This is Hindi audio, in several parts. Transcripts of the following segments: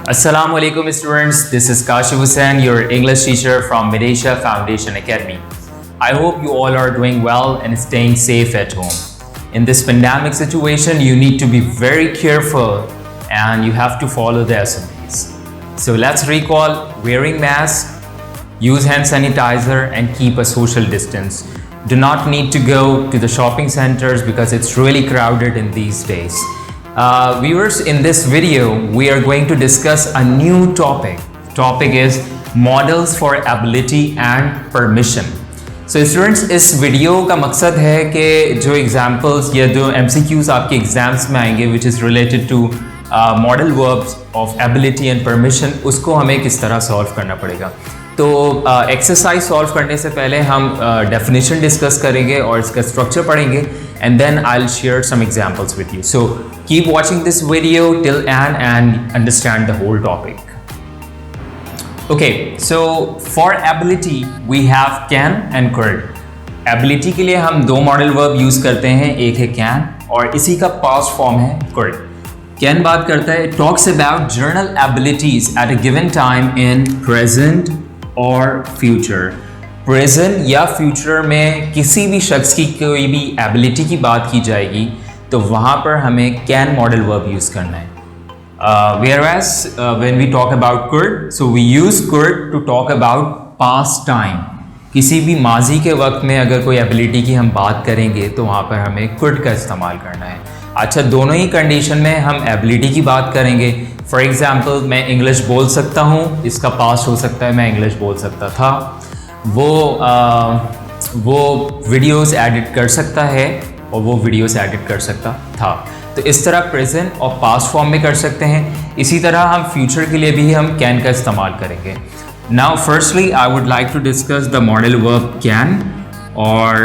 Assalamu alaikum students, this is Kashif Hussain, your English teacher from Medesha Foundation Academy. I hope you all are doing well and staying safe at home. In this pandemic situation, you need to be very careful and you have to follow the SOPs. So let's recall wearing mask, use hand sanitizer and keep a social distance. Do not need to go to the shopping centers because it's really crowded in these days. Viewers, in this video, we are going to discuss a new topic. Topic is models for ability and permission. So students, इस वीडियो का मकसद है कि जो एग्जाम्पल्स या जो MCQs आपके एग्जाम्स में आएंगे which is related to model verbs of ability and permission, उसको हमें किस तरह सॉल्व करना पड़ेगा. तो एक्सरसाइज सॉल्व करने से पहले हम डेफिनेशन डिस्कस करेंगे और इसका स्ट्रक्चर पढ़ेंगे and then I'll share some examples with you. So keep watching this video till end and understand the whole topic. Okay, so for ability we have can and could. Ability के लिए हम दो मॉडल वर्ब यूज करते हैं, एक है can और इसी का पास्ट फॉर्म है could. Can बात करता है, talks about general abilities at a given time in present or future. Present या फ्यूचर में किसी भी शख्स की कोई भी एबिलिटी की बात की जाएगी तो वहाँ पर हमें कैन मॉडल वर्ब यूज़ करना है. Whereas when we talk about could, so we use could to talk about past time. किसी भी माजी के वक्त में अगर कोई एबिलिटी की हम बात करेंगे तो वहाँ पर हमें could का इस्तेमाल करना है. अच्छा, दोनों ही कंडीशन में हम एबिलिटी की बात करेंगे. फॉर एग्जाम्पल, मैं इंग्लिश बोल सकता हूँ, इसका पास्ट हो सकता है मैं इंग्लिश बोल सकता था. वो वीडियोस एडिट कर सकता है और वो वीडियोस एडिट कर सकता था. तो इस तरह प्रेजेंट और पास्ट फॉर्म में कर सकते हैं. इसी तरह हम फ्यूचर के लिए भी हम कैन का इस्तेमाल करेंगे. Now firstly I would like to discuss the modal verb can. और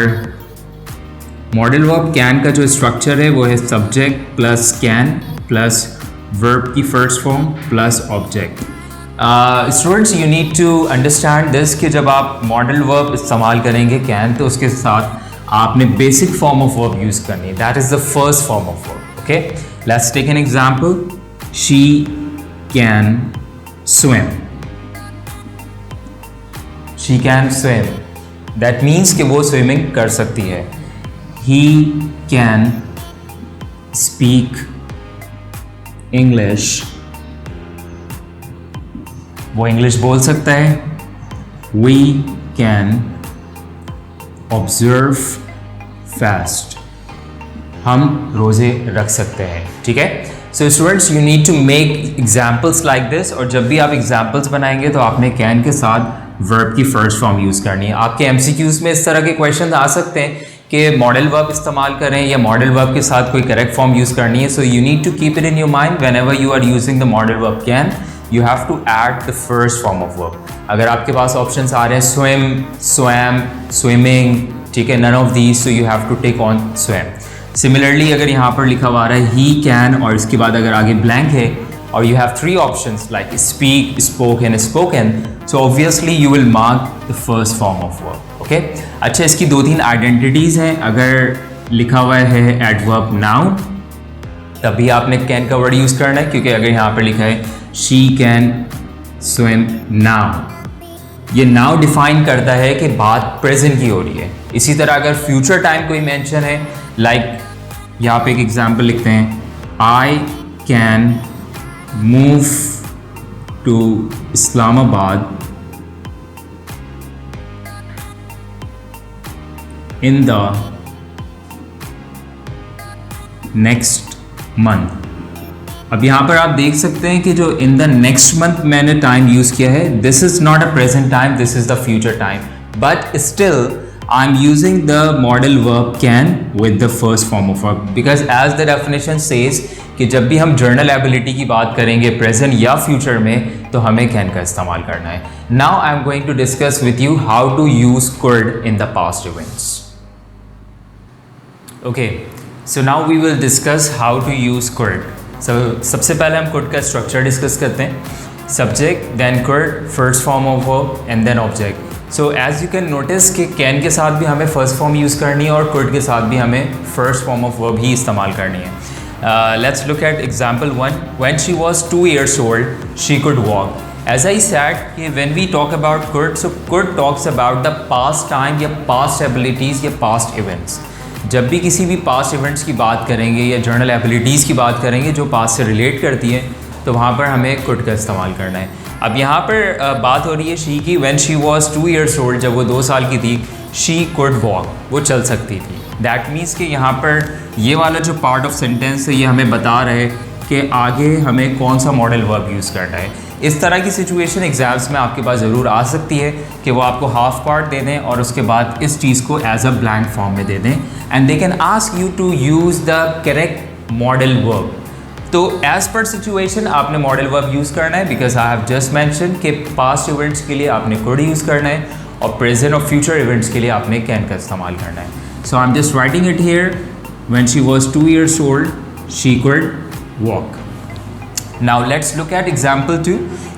मॉडल वर्ब कैन का जो स्ट्रक्चर है वो है subject plus can plus verb की first form plus object. Students, you need to understand this कि जब आप मॉडल वर्ब इस्तेमाल करेंगे कैन तो उसके साथ आपने basic form of verb use करनी है. That is the first form of verb. Okay, let's take an example. She can swim. She can swim, that means कि वो स्विमिंग कर सकती है. ही कैन स्पीक इंग्लिश, वो इंग्लिश बोल सकता है. वी कैन ऑब्जर्व फास्ट, हम रोज़े रख सकते हैं. ठीक है. So students, you need to make examples like this. और जब भी आप एग्जाम्पल्स बनाएंगे तो आपने कैन के साथ वर्ब की फर्स्ट फॉर्म यूज़ करनी है. आपके MCQs में इस तरह के क्वेश्चन आ सकते हैं कि मॉडल वर्ब इस्तेमाल करें या मॉडल वर्ब के साथ कोई करेक्ट फॉर्म यूज़ करनी है. So you need to keep it in your mind whenever you are using the modal verb can, you have to add the first form of verb. अगर आपके पास ऑप्शंस आ रहे हैं swim, swam, swimming, ठीक है, none of these, so you have to take on swim. Similarly, अगर यहाँ पर लिखा हुआ है he can और इसके बाद अगर आगे blank है और you have three options like speak, spoke and spoken, so obviously you will mark the first form of verb. Okay? अच्छा, इसकी दो तीन आइडेंटिटीज़ हैं. अगर लिखा हुआ है adverb noun, तभी आपने can का वर्ड यूज़ करना है, क्योंकि अगर यहाँ पर लिखा है She can swim now, ये now डिफाइन करता है कि बात प्रेजेंट की हो रही है. इसी तरह अगर फ्यूचर टाइम कोई मेंशन है, लाइक यहाँ पे एक एग्जांपल लिखते हैं, I can move to Islamabad in the next month. अब यहाँ पर आप देख सकते हैं कि जो इन द नेक्स्ट मंथ मैंने टाइम यूज़ किया है, this is not a present time, this is the future time, but still I am using the modal verb can with the first form of verb, because as the definition says कि जब भी हम जर्नल एबिलिटी की बात करेंगे प्रेजेंट या फ्यूचर में तो हमें कैन का इस्तेमाल करना है. Now I am going to discuss with you how to use could in the past events. Okay, so now we will discuss how to use could. सबसे पहले हम कुड का स्ट्रक्चर डिस्कस करते हैं. Subject, then could, first form of verb and then object. So as you can notice कि कैन के साथ भी हमें फर्स्ट फॉर्म यूज़ करनी है और कुड के साथ भी हमें फर्स्ट फॉर्म ऑफ वर्ब ही इस्तेमाल करनी है. Let's look at example 1. When she was 2 years old, she could walk. As I said, when we talk about could, so could talks about the past time या past abilities या past events. जब भी किसी भी past events की बात करेंगे या journal abilities की बात करेंगे जो past से relate करती है, तो वहाँ पर हमें could का इस्तेमाल करना है. अब यहाँ पर बात हो रही है she की. When she was 2 years old, जब वो 2 साल की थी, she could walk, वो चल सकती थी. That means कि यहाँ पर ये वाला जो part of sentence है ये हमें बता रहे कि आगे हमें कौन सा मॉडल वर्ब यूज़ करना है. इस तरह की सिचुएशन एग्ज़ाम्स में आपके पास ज़रूर आ सकती है कि वो आपको हाफ पार्ट दे दें और उसके बाद इस चीज़ को एज अ ब्लैंक फॉर्म में दे दें and they can ask you to use the correct modal verb. तो एज़ पर सिचुएशन आपने मॉडल वर्ब यूज़ करना है because I have just mention कि पास्ट इवेंट्स के लिए आपने कुड यूज़ करना है और प्रेजेंट और फ्यूचर इवेंट्स के लिए आपने कैन का इस्तेमाल करना है. So I am just writing it here. When she was 2 years old, she could walk. Now let's look at example 2.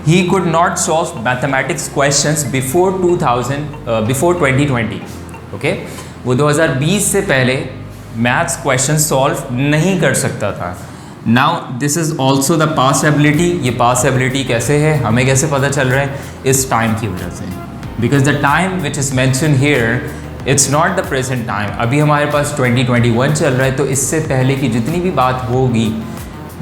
He could not solve mathematics questions before 2020. Okay? वो 2020 से पहले मैथ्स क्वेश्चन सॉल्व नहीं कर सकता था. Now this is also the past ability. ये past ability कैसे है, हमें कैसे पता चल रहा है? इस टाइम की वजह से. Because the time which is mentioned here, it's not the present time. अभी हमारे पास 2021 चल रहा है, तो इससे पहले की जितनी भी बात होगी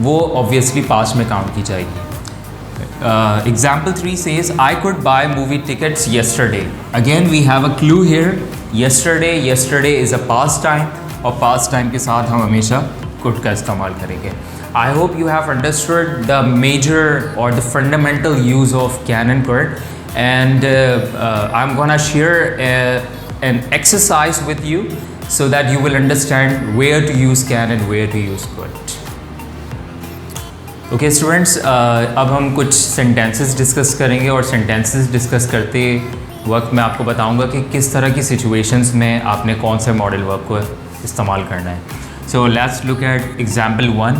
वो ऑब्वियसली पास्ट में काउंट की जाएगी. Example 3 says, I could buy movie tickets yesterday. Again we have a clue here. Yesterday is a past time और past time के साथ हम हमेशा could का इस्तेमाल करेंगे. I hope you have understood the major or the fundamental use of can and could, and I'm gonna share an exercise with you so that you will understand where to use can and where to use could. Okay students, अब हम कुछ सेंटेंसेस डिस्कस करेंगे और सेंटेंसेस डिस्कस करते वक्त मैं आपको बताऊंगा कि किस तरह की सिचुएशंस में आपने कौन से मॉडल वर्ब को इस्तेमाल करना है. So let's look at example 1.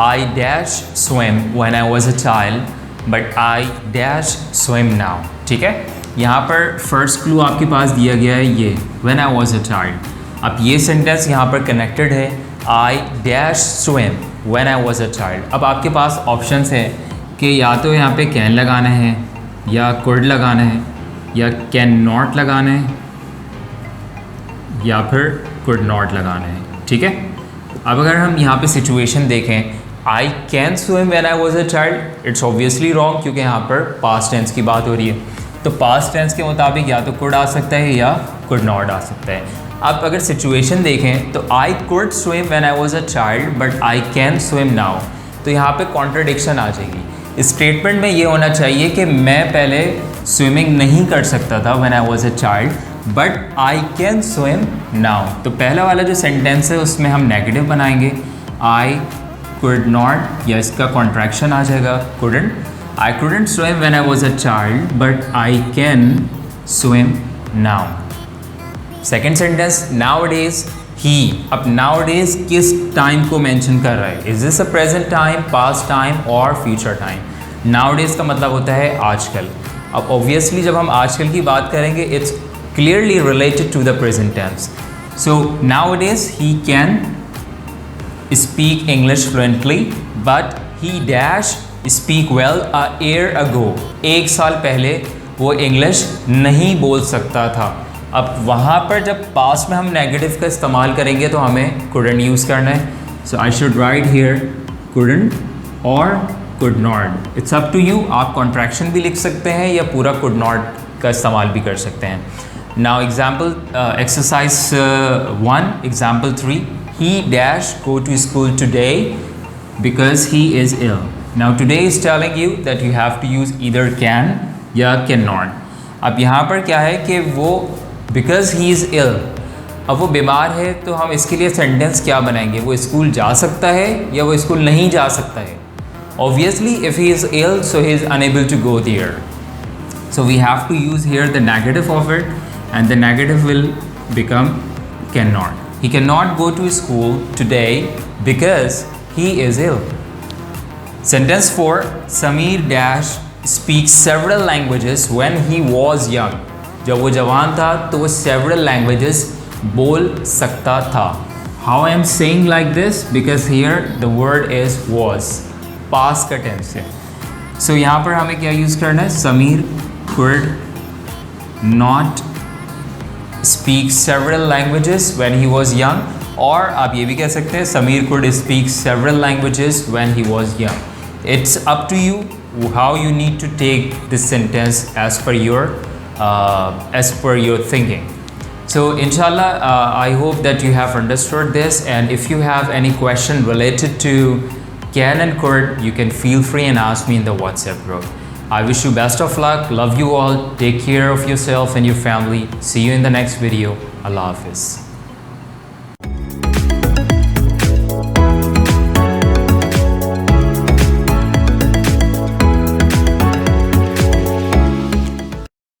I dash swim when I was a child but I dash swim now. ठीक है, यहाँ पर फर्स्ट क्लू आपके पास दिया गया है ये when I was a child. अब ये सेंटेंस यहाँ पर कनेक्टेड है I dash swim when I was a child. अब आपके पास ऑप्शंस है कि या तो यहाँ पे कैन लगाना है या कुड लगाना है या कैन नॉट लगाना है या फिर कुड नॉट लगाना है. ठीक है, अब अगर हम यहाँ पे सिचुएशन देखें, I can swim when I was a child, it's obviously wrong क्योंकि यहाँ पर पास्ट टेंस की बात हो रही है. तो पास्ट टेंस के मुताबिक या तो कुड आ सकता है या कुड नॉट आ सकता है. अब अगर सिचुएशन देखें तो I could swim when I was a child but I can swim now, तो यहाँ पे कॉन्ट्रडिक्शन आ जाएगी. स्टेटमेंट में ये होना चाहिए कि मैं पहले स्विमिंग नहीं कर सकता था when I was a child but I can swim now. तो पहला वाला जो सेंटेंस है उसमें हम नेगेटिव बनाएंगे. आई कुड नॉट या इसका कॉन्ट्रैक्शन आ जाएगा couldn't. I couldn't swim when I was a child but I can swim now. Second sentence nowadays ही. अब nowadays किस टाइम को मेंशन कर रहा है? Is this a present time, past time और फ्यूचर टाइम? nowadays का मतलब होता है आजकल. अब ऑब्वियसली जब हम आजकल की बात करेंगे it's clearly related to the present tense. So nowadays he can speak English fluently but he dash speak well a year ago. एक साल पहले वो इंग्लिश नहीं बोल सकता था. अब वहाँ पर जब पास्ट में हम नेगेटिव का इस्तेमाल करेंगे तो हमें couldn't यूज़ करना है. So I should write here couldn't और could not. It's up to you. आप कॉन्ट्रैक्शन भी लिख सकते हैं या पूरा could not का इस्तेमाल भी कर सकते हैं. Now example exercise 1 example 3. He dash go to school today because he is ill. Now today is telling you that you have to use either can या कैन नॉट. अब यहाँ पर क्या है कि वो बिकॉज ही इज़ इल, अब वो बीमार है तो हम इसके लिए सेंटेंस क्या बनाएंगे? वो स्कूल जा सकता है या वो स्कूल नहीं जा सकता है? Obviously if he is ill so he is unable to go there. So we have to use here the negative of it and the negative will become can not. He can not go to school today because he is ill. Sentence 4. Sameer dash speak several languages when he was young. जब वो जवान था तो वो सेवरल लैंग्वेजेस बोल सकता था. How I am saying like this? Because here the word is was, past का tense है. So यहाँ पर हमें क्या use करना है? Sameer could not speak several languages when he was young. और आप ये भी कह सकते हैं Sameer could speak several languages when he was young. It's up to you how you need to take this sentence as per your thinking. So inshallah, I hope that you have understood this, and if you have any question related to can and could, you can feel free and ask me in the WhatsApp group. I wish you best of luck. Love you all. Take care of yourself and your family. See you in the next video. Allah Hafiz.